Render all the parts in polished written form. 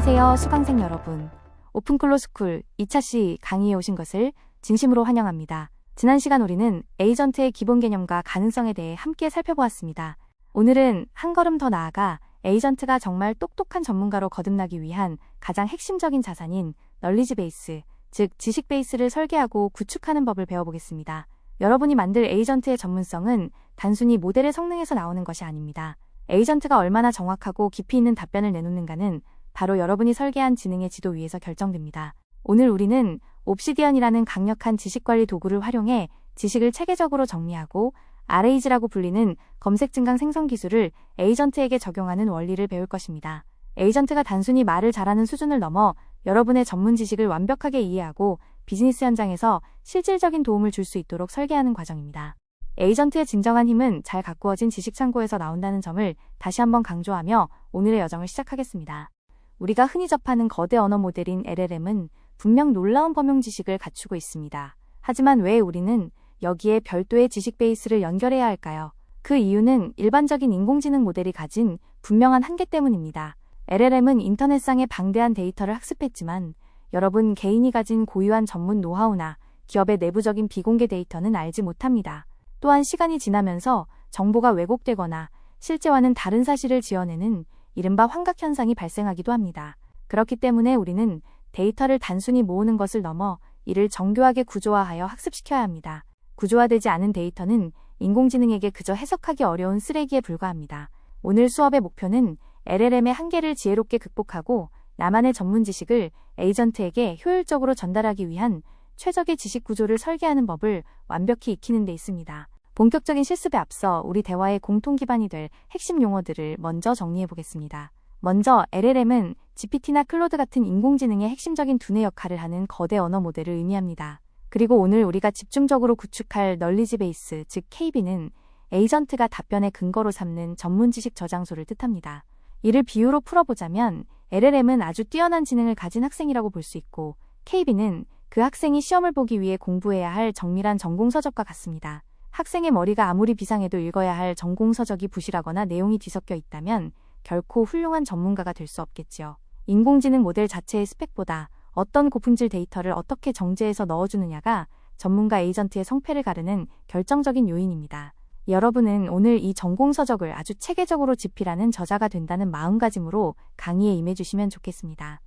안녕하세요, 수강생 여러분. 오픈클로스쿨 2차 C 강의에 오신 것을 진심으로 환영합니다. 지난 시간 우리는 에이전트의 기본 개념과 가능성에 대해 함께 살펴보았습니다. 오늘은 한 걸음 더 나아가 에이전트가 정말 똑똑한 전문가로 거듭나기 위한 가장 핵심적인 자산인 널리지 베이스, 즉 지식 베이스를 설계하고 구축하는 법을 배워보겠습니다. 여러분이 만들 에이전트의 전문성은 단순히 모델의 성능에서 나오는 것이 아닙니다. 에이전트가 얼마나 정확하고 깊이 있는 답변을 내놓는가는 바로 여러분이 설계한 지능의 지도 위에서 결정됩니다. 오늘 우리는 옵시디언이라는 강력한 지식관리 도구를 활용해 지식을 체계적으로 정리하고 RAG라고 불리는 검색 증강 생성 기술을 에이전트에게 적용하는 원리를 배울 것입니다. 에이전트가 단순히 말을 잘하는 수준을 넘어 여러분의 전문 지식을 완벽하게 이해하고 비즈니스 현장에서 실질적인 도움을 줄 수 있도록 설계하는 과정입니다. 에이전트의 진정한 힘은 잘 가꾸어진 지식 창고에서 나온다는 점을 다시 한번 강조하며 오늘의 여정을 시작하겠습니다. 우리가 흔히 접하는 거대 언어 모델인 LLM은 분명 놀라운 범용 지식을 갖추고 있습니다. 하지만 왜 우리는 여기에 별도의 지식 베이스를 연결해야 할까요? 그 이유는 일반적인 인공지능 모델이 가진 분명한 한계 때문입니다. LLM은 인터넷상의 방대한 데이터를 학습했지만 여러분 개인이 가진 고유한 전문 노하우나 기업의 내부적인 비공개 데이터는 알지 못합니다. 또한 시간이 지나면서 정보가 왜곡되거나 실제와는 다른 사실을 지어내는 이른바 환각 현상이 발생하기도 합니다. 그렇기 때문에 우리는 데이터를 단순히 모으는 것을 넘어 이를 정교하게 구조화하여 학습시켜야 합니다. 구조화되지 않은 데이터는 인공지능에게 그저 해석하기 어려운 쓰레기에 불과합니다. 오늘 수업의 목표는 LLM의 한계를 지혜롭게 극복하고 나만의 전문 지식을 에이전트에게 효율적으로 전달하기 위한 최적의 지식 구조를 설계하는 법을 완벽히 익히는 데 있습니다. 본격적인 실습에 앞서 우리 대화의 공통 기반이 될 핵심 용어들을 먼저 정리해 보겠습니다. 먼저 LLM은 GPT나 클로드 같은 인공지능의 핵심적인 두뇌 역할을 하는 거대 언어 모델을 의미합니다. 그리고 오늘 우리가 집중적으로 구축할 널리지 베이스, 즉 KB는 에이전트가 답변의 근거로 삼는 전문 지식 저장소를 뜻합니다. 이를 비유로 풀어보자면 LLM은 아주 뛰어난 지능을 가진 학생이라고 볼 수 있고 KB는 그 학생이 시험을 보기 위해 공부해야 할 정밀한 전공서적과 같습니다. 학생의 머리가 아무리 비상해도 읽어야 할 전공서적이 부실하거나 내용이 뒤섞여 있다면 결코 훌륭한 전문가가 될 수 없겠지요. 인공지능 모델 자체의 스펙보다 어떤 고품질 데이터를 어떻게 정제해서 넣어주느냐가 전문가 에이전트의 성패를 가르는 결정적인 요인입니다. 여러분은 오늘 이 전공서적을 아주 체계적으로 집필하는 저자가 된다는 마음가짐으로 강의에 임해주시면 좋겠습니다.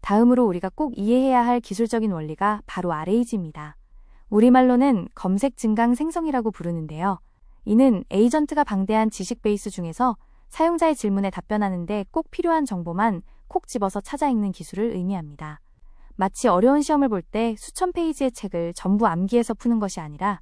다음으로 우리가 꼭 이해해야 할 기술적인 원리가 바로 RAG입니다. 우리말로는 검색 증강 생성이라고 부르는데요. 이는 에이전트가 방대한 지식 베이스 중에서 사용자의 질문에 답변하는데 꼭 필요한 정보만 콕 집어서 찾아 읽는 기술을 의미합니다. 마치 어려운 시험을 볼 때 수천 페이지의 책을 전부 암기해서 푸는 것이 아니라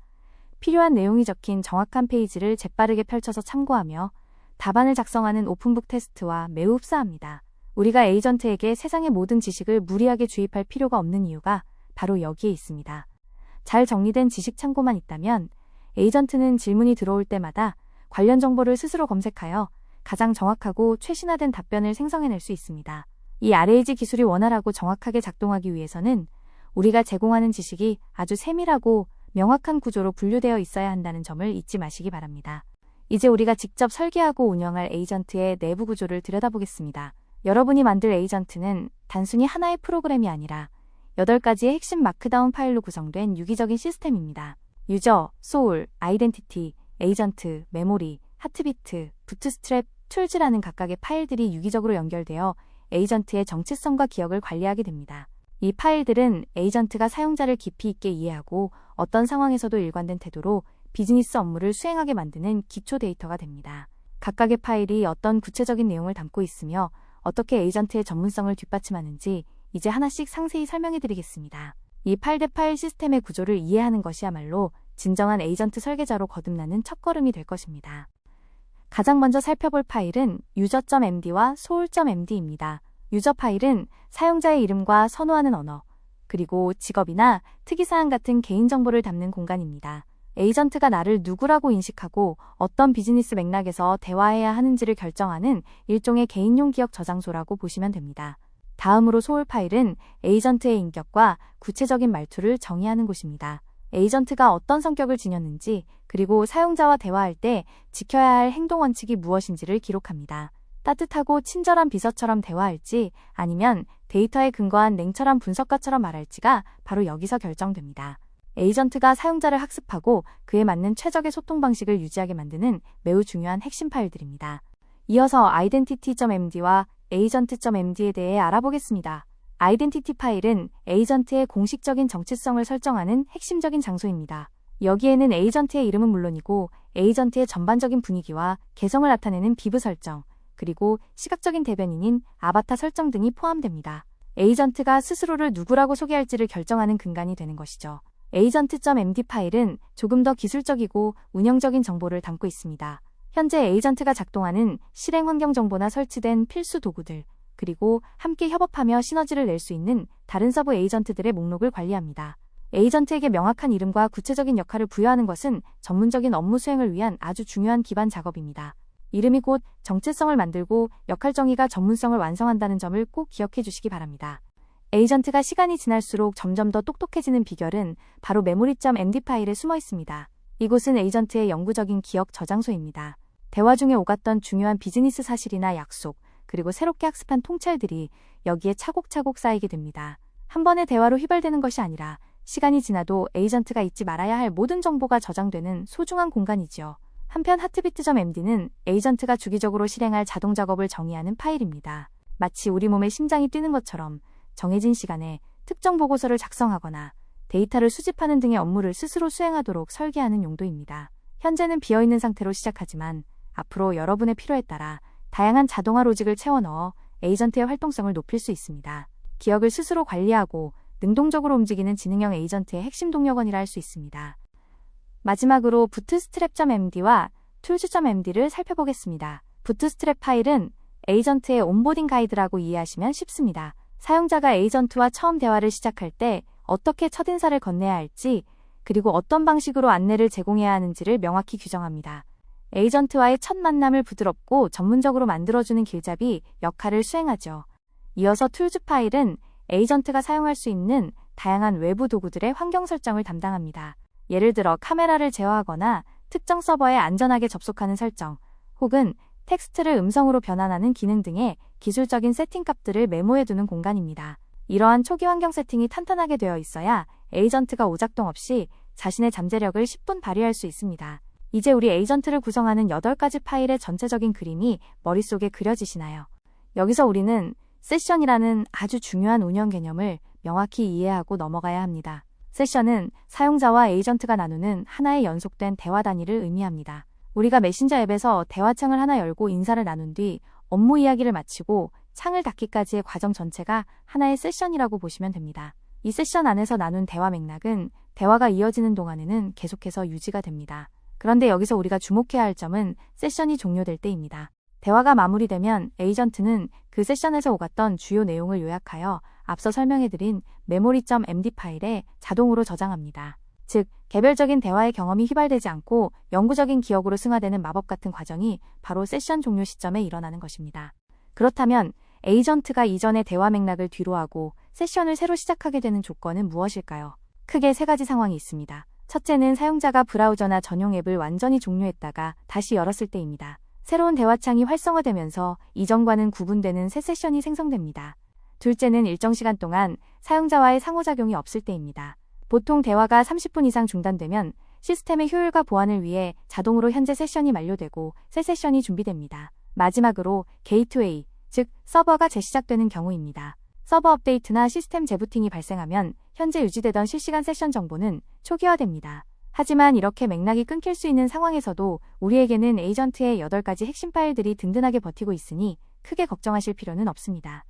필요한 내용이 적힌 정확한 페이지를 재빠르게 펼쳐서 참고하며 답안을 작성하는 오픈북 테스트와 매우 흡사합니다. 우리가 에이전트에게 세상의 모든 지식을 무리하게 주입할 필요가 없는 이유가 바로 여기에 있습니다. 잘 정리된 지식 창고만 있다면 에이전트는 질문이 들어올 때마다 관련 정보를 스스로 검색하여 가장 정확하고 최신화된 답변을 생성해낼 수 있습니다. 이 RAG 기술이 원활하고 정확하게 작동하기 위해서는 우리가 제공하는 지식이 아주 세밀하고 명확한 구조로 분류되어 있어야 한다는 점을 잊지 마시기 바랍니다. 이제 우리가 직접 설계하고 운영할 에이전트의 내부 구조를 들여다보겠습니다. 여러분이 만들 에이전트는 단순히 하나의 프로그램이 아니라 8가지의 핵심 마크다운 파일로 구성된 유기적인 시스템입니다. 유저, 소울, 아이덴티티, 에이전트, 메모리, 하트비트, 부트스트랩, 툴즈라는 각각의 파일들이 유기적으로 연결되어 에이전트의 정체성과 기억을 관리하게 됩니다. 이 파일들은 에이전트가 사용자를 깊이 있게 이해하고 어떤 상황에서도 일관된 태도로 비즈니스 업무를 수행하게 만드는 기초 데이터가 됩니다. 각각의 파일이 어떤 구체적인 내용을 담고 있으며 어떻게 에이전트의 전문성을 뒷받침하는지 이제 하나씩 상세히 설명해 드리겠습니다. 이 파일 대 파일 시스템의 구조를 이해하는 것이야말로 진정한 에이전트 설계자로 거듭나는 첫걸음이 될 것입니다. 가장 먼저 살펴볼 파일은 user.md와 soul.md입니다. 유저 파일은 사용자의 이름과 선호하는 언어, 그리고 직업이나 특이사항 같은 개인정보를 담는 공간입니다. 에이전트가 나를 누구라고 인식하고 어떤 비즈니스 맥락에서 대화해야 하는지를 결정하는 일종의 개인용 기억 저장소라고 보시면 됩니다. 다음으로 소울 파일은 에이전트의 인격과 구체적인 말투를 정의하는 곳입니다. 에이전트가 어떤 성격을 지녔는지, 그리고 사용자와 대화할 때 지켜야 할 행동 원칙이 무엇인지를 기록합니다. 따뜻하고 친절한 비서처럼 대화할지 아니면 데이터에 근거한 냉철한 분석가처럼 말할지가 바로 여기서 결정됩니다. 에이전트가 사용자를 학습하고 그에 맞는 최적의 소통 방식을 유지하게 만드는 매우 중요한 핵심 파일들입니다. 이어서 identity.md와 agent.md에 대해 알아보겠습니다. 아이덴티티 파일은 에이전트의 공식적인 정체성을 설정하는 핵심적인 장소입니다. 여기에는 에이전트의 이름은 물론이고 에이전트의 전반적인 분위기와 개성을 나타내는 비브 설정, 그리고 시각적인 대변인인 아바타 설정 등이 포함됩니다. 에이전트가 스스로를 누구라고 소개할지를 결정하는 근간이 되는 것이죠. agent.md 파일은 조금 더 기술적이고 운영적인 정보를 담고 있습니다. 현재 에이전트가 작동하는 실행 환경 정보나 설치된 필수 도구들, 그리고 함께 협업하며 시너지를 낼 수 있는 다른 서브 에이전트들의 목록을 관리합니다. 에이전트에게 명확한 이름과 구체적인 역할을 부여하는 것은 전문적인 업무 수행을 위한 아주 중요한 기반 작업입니다. 이름이 곧 정체성을 만들고 역할 정의가 전문성을 완성한다는 점을 꼭 기억해 주시기 바랍니다. 에이전트가 시간이 지날수록 점점 더 똑똑해지는 비결은 바로 memory.md 파일에 숨어 있습니다. 이곳은 에이전트의 영구적인 기억 저장소입니다. 대화 중에 오갔던 중요한 비즈니스 사실이나 약속, 그리고 새롭게 학습한 통찰들이 여기에 차곡차곡 쌓이게 됩니다. 한 번의 대화로 휘발되는 것이 아니라 시간이 지나도 에이전트가 잊지 말아야 할 모든 정보가 저장되는 소중한 공간이지요. 한편 heartbeat.md는 에이전트가 주기적으로 실행할 자동 작업을 정의하는 파일입니다. 마치 우리 몸의 심장이 뛰는 것처럼 정해진 시간에 특정 보고서를 작성하거나 데이터를 수집하는 등의 업무를 스스로 수행하도록 설계하는 용도입니다. 현재는 비어있는 상태로 시작하지만 앞으로 여러분의 필요에 따라 다양한 자동화 로직을 채워 넣어 에이전트의 활동성을 높일 수 있습니다. 기억을 스스로 관리하고 능동적으로 움직이는 지능형 에이전트의 핵심 동력원이라 할 수 있습니다. 마지막으로 bootstrap.md와 tools.md를 살펴보겠습니다. bootstrap 파일은 에이전트의 온보딩 가이드라고 이해하시면 쉽습니다. 사용자가 에이전트와 처음 대화를 시작할 때 어떻게 첫인사를 건네야 할지, 그리고 어떤 방식으로 안내를 제공해야 하는지를 명확히 규정합니다. 에이전트와의 첫 만남을 부드럽고 전문적으로 만들어주는 길잡이 역할을 수행하죠. 이어서 툴즈 파일은 에이전트가 사용할 수 있는 다양한 외부 도구들의 환경 설정을 담당합니다. 예를 들어 카메라를 제어하거나 특정 서버에 안전하게 접속하는 설정, 혹은 텍스트를 음성으로 변환하는 기능 등의 기술적인 세팅 값들을 메모해두는 공간입니다. 이러한 초기 환경 세팅이 탄탄하게 되어 있어야 에이전트가 오작동 없이 자신의 잠재력을 10분 발휘할 수 있습니다. 이제 우리 에이전트를 구성하는 8가지 파일의 전체적인 그림이 머릿속에 그려지시나요? 여기서 우리는 세션이라는 아주 중요한 운영 개념을 명확히 이해하고 넘어가야 합니다. 세션은 사용자와 에이전트가 나누는 하나의 연속된 대화 단위를 의미합니다. 우리가 메신저 앱에서 대화창을 하나 열고 인사를 나눈 뒤 업무 이야기를 마치고 창을 닫기까지의 과정 전체가 하나의 세션이라고 보시면 됩니다. 이 세션 안에서 나눈 대화 맥락은 대화가 이어지는 동안에는 계속해서 유지가 됩니다. 그런데 여기서 우리가 주목해야 할 점은 세션이 종료될 때입니다. 대화가 마무리되면 에이전트는 그 세션에서 오갔던 주요 내용을 요약하여 앞서 설명해드린 memory.md 파일에 자동으로 저장합니다. 즉, 개별적인 대화의 경험이 휘발되지 않고 영구적인 기억으로 승화되는 마법 같은 과정이 바로 세션 종료 시점에 일어나는 것입니다. 그렇다면 에이전트가 이전의 대화 맥락을 뒤로하고 세션을 새로 시작하게 되는 조건은 무엇일까요? 크게 3가지 상황이 있습니다. 첫째는 사용자가 브라우저나 전용 앱을 완전히 종료했다가 다시 열었을 때입니다. 새로운 대화창이 활성화되면서 이전과는 구분되는 새 세션이 생성됩니다. 둘째는 일정 시간 동안 사용자와의 상호작용이 없을 때입니다. 보통 대화가 30분 이상 중단되면 시스템의 효율과 보안을 위해 자동으로 현재 세션이 만료되고 새 세션이 준비됩니다. 마지막으로 게이트웨이, 즉 서버가 재시작되는 경우입니다. 서버 업데이트나 시스템 재부팅이 발생하면 현재 유지되던 실시간 세션 정보는 초기화됩니다. 하지만 이렇게 맥락이 끊길 수 있는 상황에서도 우리에게는 에이전트의 8가지 핵심 파일들이 든든하게 버티고 있으니 크게 걱정하실 필요는 없습니다.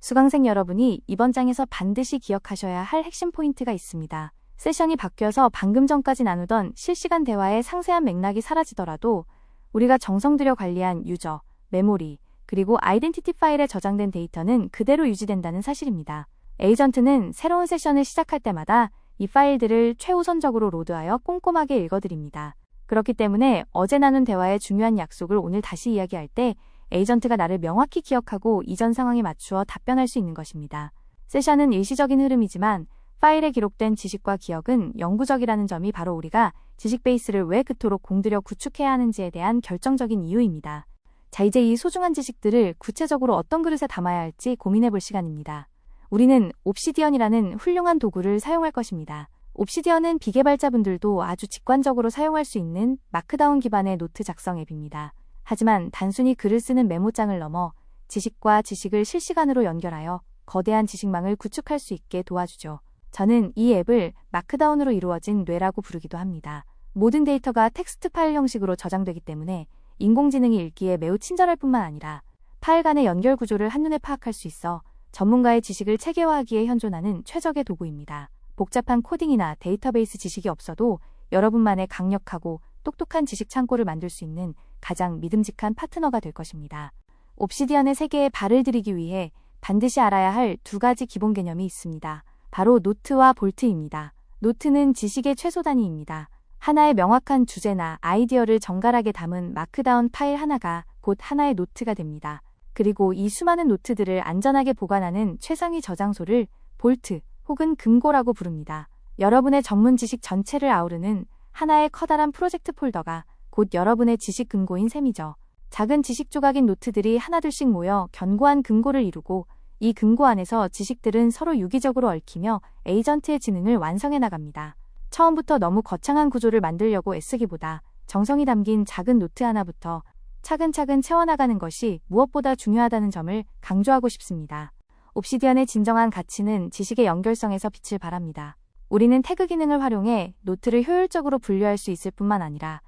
수강생 여러분이 이번 장에서 반드시 기억하셔야 할 핵심 포인트가 있습니다. 세션이 바뀌어서 방금 전까지 나누던 실시간 대화의 상세한 맥락이 사라지더라도 우리가 정성 들여 관리한 유저, 메모리, 그리고 아이덴티티 파일에 저장된 데이터는 그대로 유지된다는 사실입니다. 에이전트는 새로운 세션을 시작할 때마다 이 파일들을 최우선적으로 로드하여 꼼꼼하게 읽어드립니다. 그렇기 때문에 어제 나눈 대화의 중요한 약속을 오늘 다시 이야기할 때 에이전트가 나를 명확히 기억하고 이전 상황에 맞추어 답변할 수 있는 것입니다. 세션은 일시적인 흐름이지만 파일에 기록된 지식과 기억은 영구적이라는 점이 바로 우리가 지식 베이스를 왜 그토록 공들여 구축해야 하는지에 대한 결정적인 이유입니다. 자, 이제 이 소중한 지식들을 구체적으로 어떤 그릇에 담아야 할지 고민해 볼 시간입니다. 우리는 옵시디언이라는 훌륭한 도구를 사용할 것입니다. 옵시디언은 비개발자분들도 아주 직관적으로 사용할 수 있는 마크다운 기반의 노트 작성 앱입니다. 하지만 단순히 글을 쓰는 메모장을 넘어 지식과 지식을 실시간으로 연결하여 거대한 지식망을 구축할 수 있게 도와주죠. 저는 이 앱을 마크다운으로 이루어진 뇌라고 부르기도 합니다. 모든 데이터가 텍스트 파일 형식으로 저장되기 때문에 인공지능이 읽기에 매우 친절할 뿐만 아니라 파일 간의 연결 구조를 한눈에 파악할 수 있어 전문가의 지식을 체계화하기에 현존하는 최적의 도구입니다. 복잡한 코딩이나 데이터베이스 지식이 없어도 여러분만의 강력하고 똑똑한 지식 창고를 만들 수 있는 가장 믿음직한 파트너가 될 것입니다. 옵시디언의 세계에 발을 들이기 위해 반드시 알아야 할 두 가지 기본 개념이 있습니다. 바로 노트와 볼트입니다. 노트는 지식의 최소 단위입니다. 하나의 명확한 주제나 아이디어를 정갈하게 담은 마크다운 파일 하나가 곧 하나의 노트가 됩니다. 그리고 이 수많은 노트들을 안전하게 보관하는 최상위 저장소를 볼트 혹은 금고라고 부릅니다. 여러분의 전문 지식 전체를 아우르는 하나의 커다란 프로젝트 폴더가 곧 여러분의 지식 금고인 셈이죠. 작은 지식 조각인 노트들이 하나둘씩 모여 견고한 금고를 이루고 이 금고 안에서 지식들은 서로 유기적으로 얽히며 에이전트의 지능을 완성해 나갑니다. 처음부터 너무 거창한 구조를 만들려고 애쓰기보다 정성이 담긴 작은 노트 하나부터 차근차근 채워나가는 것이 무엇보다 중요하다는 점을 강조하고 싶습니다. 옵시디언의 진정한 가치는 지식의 연결성에서 빛을 발합니다. 우리는 태그 기능을 활용해 노트를 효율적으로 분류할 수 있을 뿐만 아니라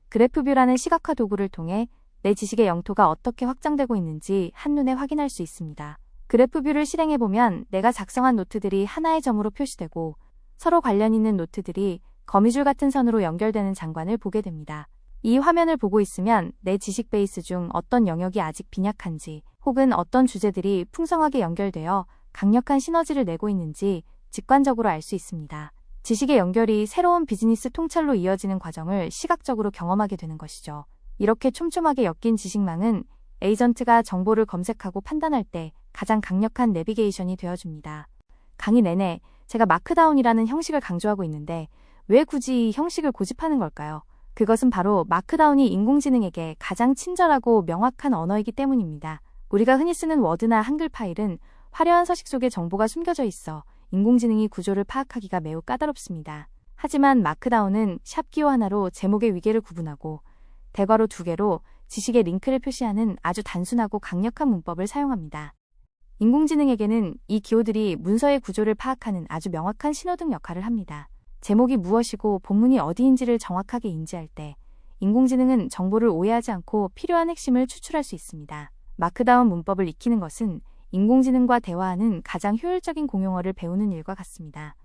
그래프뷰라는 시각화 도구를 통해 내 지식의 영토가 어떻게 확장되고 있는지 한눈에 확인할 수 있습니다. 그래프뷰를 실행해보면 내가 작성한 노트들이 하나의 점으로 표시되고 서로 관련 있는 노트들이 거미줄 같은 선으로 연결되는 장관을 보게 됩니다. 이 화면을 보고 있으면 내 지식 베이스 중 어떤 영역이 아직 빈약한지 혹은 어떤 주제들이 풍성하게 연결되어 강력한 시너지를 내고 있는지 직관적으로 알 수 있습니다. 지식의 연결이 새로운 비즈니스 통찰로 이어지는 과정을 시각적으로 경험하게 되는 것이죠. 이렇게 촘촘하게 엮인 지식망은 에이전트가 정보를 검색하고 판단할 때 가장 강력한 내비게이션이 되어줍니다. 강의 내내 제가 마크다운이라는 형식을 강조하고 있는데 왜 굳이 이 형식을 고집하는 걸까요? 그것은 바로 마크다운이 인공지능에게 가장 친절하고 명확한 언어이기 때문입니다. 우리가 흔히 쓰는 워드나 한글 파일은 화려한 서식 속에 정보가 숨겨져 있어 인공지능이 구조를 파악하기가 매우 까다롭습니다. 하지만 마크다운은 샵기호 하나로 제목의 위계를 구분하고 대괄호 2개로 지식의 링크를 표시하는 아주 단순하고 강력한 문법을 사용합니다. 인공지능에게는 이 기호들이 문서의 구조를 파악하는 아주 명확한 신호등 역할을 합니다. 제목이 무엇이고 본문이 어디인지를 정확하게 인지할 때 인공지능은 정보를 오해하지 않고 필요한 핵심을 추출할 수 있습니다. 마크다운 문법을 익히는 것은 인공지능과 대화하는 가장 효율적인 공용어를 배우는 일과 같습니다.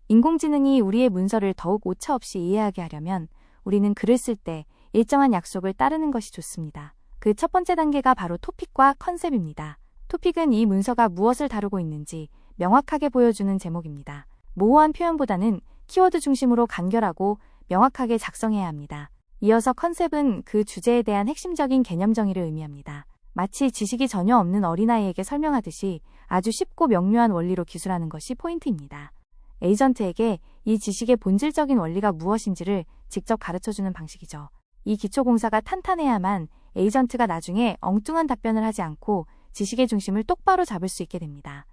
인공지능이 우리의 문서를 더욱 오차없이 이해하게 하려면 우리는 글을 쓸 때 일정한 약속을 따르는 것이 좋습니다. 그 첫 번째 단계가 바로 토픽과 컨셉입니다. 토픽은 이 문서가 무엇을 다루고 있는지 명확하게 보여주는 제목입니다. 모호한 표현보다는 키워드 중심으로 간결하고 명확하게 작성해야 합니다. 이어서 컨셉은 그 주제에 대한 핵심적인 개념 정의를 의미합니다. 마치 지식이 전혀 없는 어린아이에게 설명하듯이 아주 쉽고 명료한 원리로 기술하는 것이 포인트입니다. 에이전트에게 이 지식의 본질적인 원리가 무엇인지를 직접 가르쳐주는 방식이죠. 이 기초공사가 탄탄해야만 에이전트가 나중에 엉뚱한 답변을 하지 않고 지식의 중심을 똑바로 잡을 수 있게 됩니다.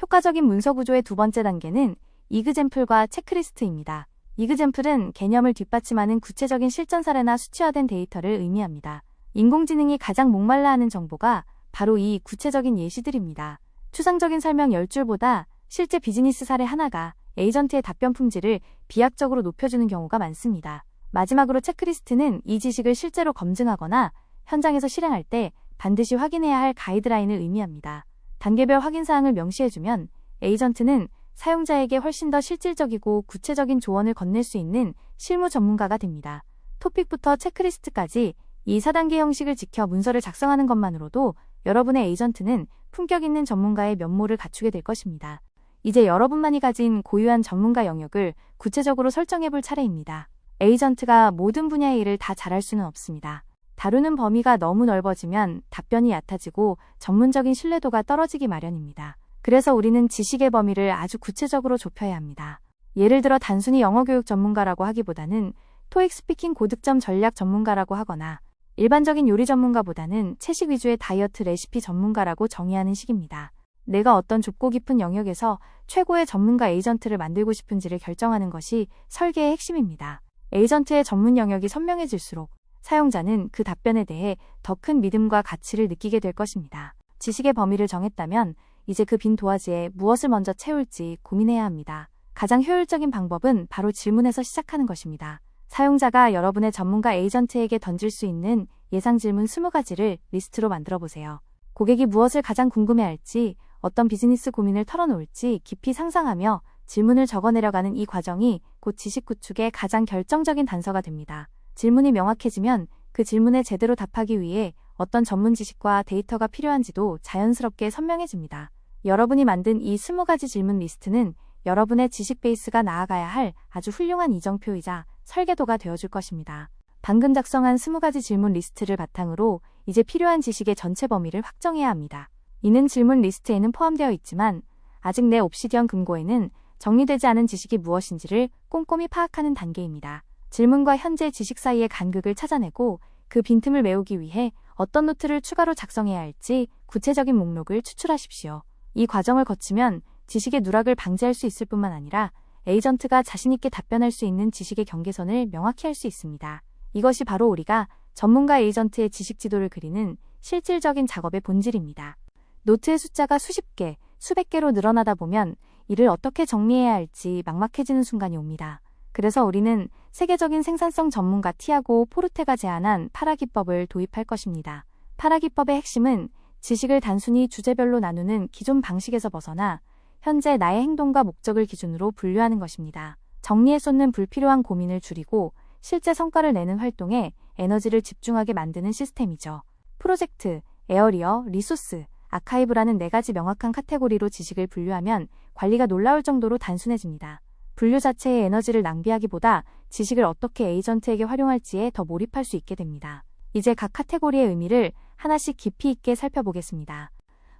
효과적인 문서 구조의 두 번째 단계는 이그젬플과 체크리스트입니다. 이그젬플은 개념을 뒷받침하는 구체적인 실전 사례나 수치화된 데이터를 의미합니다. 인공지능이 가장 목말라하는 정보가 바로 이 구체적인 예시들입니다. 추상적인 설명 10줄보다 실제 비즈니스 사례 하나가 에이전트의 답변 품질을 비약적으로 높여주는 경우가 많습니다. 마지막으로 체크리스트는 이 지식을 실제로 검증하거나 현장에서 실행할 때 반드시 확인해야 할 가이드라인을 의미합니다. 단계별 확인사항을 명시해주면 에이전트는 사용자에게 훨씬 더 실질적이고 구체적인 조언을 건넬 수 있는 실무 전문가가 됩니다. 토픽부터 체크리스트까지 이 4단계 형식을 지켜 문서를 작성하는 것만으로도 여러분의 에이전트는 품격 있는 전문가의 면모를 갖추게 될 것입니다. 이제 여러분만이 가진 고유한 전문가 영역을 구체적으로 설정해볼 차례입니다. 에이전트가 모든 분야의 일을 다 잘할 수는 없습니다. 다루는 범위가 너무 넓어지면 답변이 얕아지고 전문적인 신뢰도가 떨어지기 마련입니다. 그래서 우리는 지식의 범위를 아주 구체적으로 좁혀야 합니다. 예를 들어 단순히 영어 교육 전문가라고 하기보다는 토익 스피킹 고득점 전략 전문가라고 하거나 일반적인 요리 전문가보다는 채식 위주의 다이어트 레시피 전문가라고 정의하는 식입니다. 내가 어떤 좁고 깊은 영역에서 최고의 전문가 에이전트를 만들고 싶은지를 결정하는 것이 설계의 핵심입니다. 에이전트의 전문 영역이 선명해질수록 사용자는 그 답변에 대해 더 큰 믿음과 가치를 느끼게 될 것입니다. 지식의 범위를 정했다면 이제 그 빈 도화지에 무엇을 먼저 채울지 고민해야 합니다. 가장 효율적인 방법은 바로 질문에서 시작하는 것입니다. 사용자가 여러분의 전문가 에이전트에게 던질 수 있는 예상 질문 20가지를 리스트로 만들어 보세요. 고객이 무엇을 가장 궁금해할지, 어떤 비즈니스 고민을 털어놓을지 깊이 상상하며 질문을 적어내려가는 이 과정이 곧 지식 구축의 가장 결정적인 단서가 됩니다. 질문이 명확해지면 그 질문에 제대로 답하기 위해 어떤 전문 지식과 데이터가 필요한지도 자연스럽게 선명해집니다. 여러분이 만든 이 20가지 질문 리스트는 여러분의 지식 베이스가 나아가야 할 아주 훌륭한 이정표이자 설계도가 되어줄 것입니다. 방금 작성한 20가지 질문 리스트를 바탕으로 이제 필요한 지식의 전체 범위를 확정해야 합니다. 이는 질문 리스트에는 포함되어 있지만 아직 내 옵시디언 금고에는 정리되지 않은 지식이 무엇인지를 꼼꼼히 파악하는 단계입니다. 질문과 현재 지식 사이의 간극을 찾아내고 그 빈틈을 메우기 위해 어떤 노트를 추가로 작성해야 할지 구체적인 목록을 추출하십시오. 이 과정을 거치면 지식의 누락을 방지할 수 있을 뿐만 아니라 에이전트가 자신있게 답변할 수 있는 지식의 경계선을 명확히 할 수 있습니다. 이것이 바로 우리가 전문가 에이전트의 지식 지도를 그리는 실질적인 작업의 본질입니다. 노트의 숫자가 수십 개, 수백 개로 늘어나다 보면 이를 어떻게 정리해야 할지 막막해지는 순간이 옵니다. 그래서 우리는 세계적인 생산성 전문가 티아고 포르테가 제안한 파라 기법을 도입할 것입니다. 파라 기법의 핵심은 지식을 단순히 주제별로 나누는 기존 방식에서 벗어나 현재 나의 행동과 목적을 기준으로 분류하는 것입니다. 정리에 쏟는 불필요한 고민을 줄이고 실제 성과를 내는 활동에 에너지를 집중하게 만드는 시스템이죠. 프로젝트, 에어리어, 리소스, 아카이브라는 4가지 명확한 카테고리로 지식을 분류하면 관리가 놀라울 정도로 단순해집니다. 분류 자체의 에너지를 낭비하기보다 지식을 어떻게 에이전트에게 활용할지에 더 몰입할 수 있게 됩니다. 이제 각 카테고리의 의미를 하나씩 깊이 있게 살펴보겠습니다.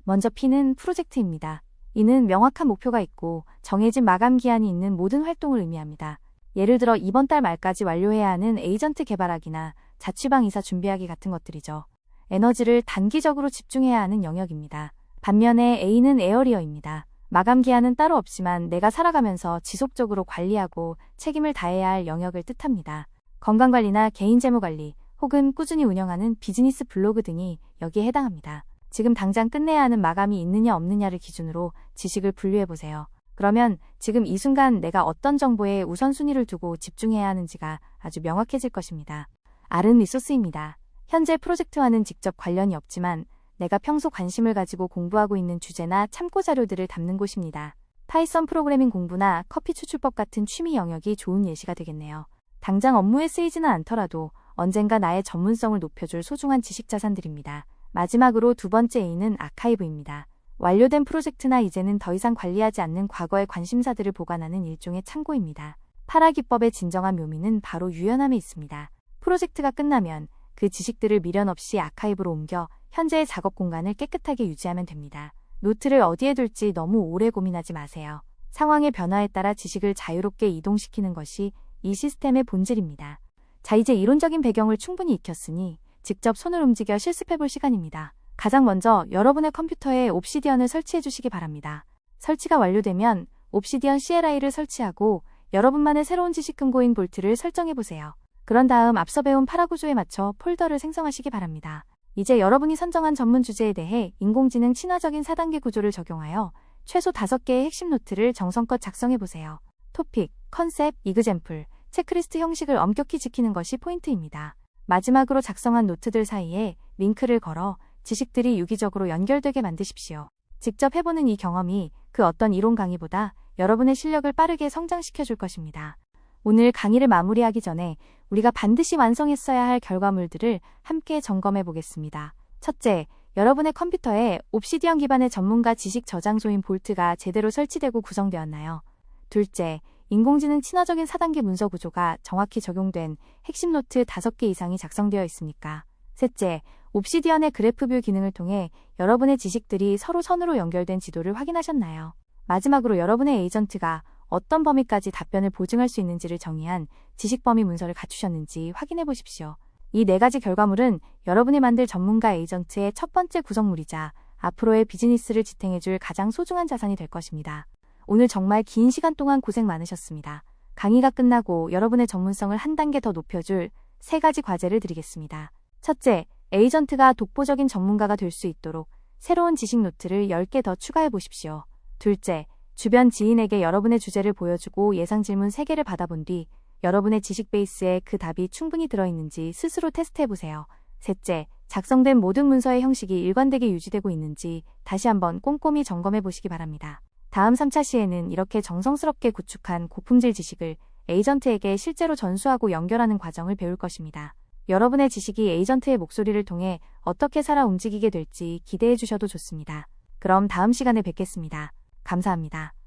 먼저 P는 프로젝트입니다. 이는 명확한 목표가 있고 정해진 마감 기한이 있는 모든 활동을 의미합니다. 예를 들어 이번 달 말까지 완료해야 하는 에이전트 개발하기나 자취방 이사 준비하기 같은 것들이죠. 에너지를 단기적으로 집중해야 하는 영역입니다. 반면에 A는 에어리어입니다. 마감 기한은 따로 없지만 내가 살아가면서 지속적으로 관리하고 책임을 다해야 할 영역을 뜻합니다. 건강관리나 개인 재무관리, 혹은 꾸준히 운영하는 비즈니스 블로그 등이 여기에 해당합니다. 지금 당장 끝내야 하는 마감이 있느냐 없느냐를 기준으로 지식을 분류해보세요. 그러면 지금 이 순간 내가 어떤 정보에 우선순위를 두고 집중해야 하는지가 아주 명확해질 것입니다. R은 리소스입니다. 현재 프로젝트와는 직접 관련이 없지만 내가 평소 관심을 가지고 공부하고 있는 주제나 참고 자료들을 담는 곳입니다. 파이썬 프로그래밍 공부나 커피 추출법 같은 취미 영역이 좋은 예시가 되겠네요. 당장 업무에 쓰이지는 않더라도 언젠가 나의 전문성을 높여줄 소중한 지식 자산들입니다. 마지막으로 두 번째 A는 아카이브입니다. 완료된 프로젝트나 이제는 더 이상 관리하지 않는 과거의 관심사들을 보관하는 일종의 창고입니다. 파라 기법의 진정한 묘미는 바로 유연함에 있습니다. 프로젝트가 끝나면 그 지식들을 미련 없이 아카이브로 옮겨 현재의 작업 공간을 깨끗하게 유지하면 됩니다. 노트를 어디에 둘지 너무 오래 고민하지 마세요. 상황의 변화에 따라 지식을 자유롭게 이동시키는 것이 이 시스템의 본질입니다. 자, 이제 이론적인 배경을 충분히 익혔으니 직접 손을 움직여 실습해볼 시간입니다. 가장 먼저 여러분의 컴퓨터에 옵시디언을 설치해 주시기 바랍니다. 설치가 완료되면 옵시디언 CLI를 설치하고 여러분만의 새로운 지식 금고인 볼트를 설정해 보세요. 그런 다음 앞서 배운 파라 구조에 맞춰 폴더를 생성하시기 바랍니다. 이제 여러분이 선정한 전문 주제에 대해 인공지능 친화적인 4단계 구조를 적용하여 최소 5개의 핵심 노트를 정성껏 작성해 보세요. 토픽, 컨셉, 이그젬플, 체크리스트 형식을 엄격히 지키는 것이 포인트입니다. 마지막으로 작성한 노트들 사이에 링크를 걸어 지식들이 유기적으로 연결되게 만드십시오. 직접 해보는 이 경험이 그 어떤 이론 강의보다 여러분의 실력을 빠르게 성장시켜 줄 것입니다. 오늘 강의를 마무리하기 전에 우리가 반드시 완성했어야 할 결과물들을 함께 점검해 보겠습니다. 첫째, 여러분의 컴퓨터에 옵시디언 기반의 전문가 지식 저장소인 볼트가 제대로 설치되고 구성되었나요? 둘째, 인공지능 친화적인 4단계 문서 구조가 정확히 적용된 핵심 노트 5개 이상이 작성되어 있습니까? 셋째, 옵시디언의 그래프뷰 기능을 통해 여러분의 지식들이 서로 선으로 연결된 지도를 확인하셨나요? 마지막으로 여러분의 에이전트가 어떤 범위까지 답변을 보증할 수 있는지를 정의한 지식 범위 문서를 갖추셨는지 확인해 보십시오. 이 4가지 결과물은 여러분이 만들 전문가 에이전트의 첫 번째 구성물이자 앞으로의 비즈니스를 지탱해줄 가장 소중한 자산이 될 것입니다. 오늘 정말 긴 시간 동안 고생 많으셨습니다. 강의가 끝나고 여러분의 전문성을 한 단계 더 높여줄 3가지 과제를 드리겠습니다. 첫째, 에이전트가 독보적인 전문가가 될 수 있도록 새로운 지식 노트를 10개 더 추가해 보십시오. 둘째, 주변 지인에게 여러분의 주제를 보여주고 예상 질문 3개를 받아본 뒤 여러분의 지식 베이스에 그 답이 충분히 들어있는지 스스로 테스트해보세요. 셋째, 작성된 모든 문서의 형식이 일관되게 유지되고 있는지 다시 한번 꼼꼼히 점검해 보시기 바랍니다. 다음 3차 시에는 이렇게 정성스럽게 구축한 고품질 지식을 에이전트에게 실제로 전수하고 연결하는 과정을 배울 것입니다. 여러분의 지식이 에이전트의 목소리를 통해 어떻게 살아 움직이게 될지 기대해 주셔도 좋습니다. 그럼 다음 시간에 뵙겠습니다. 감사합니다.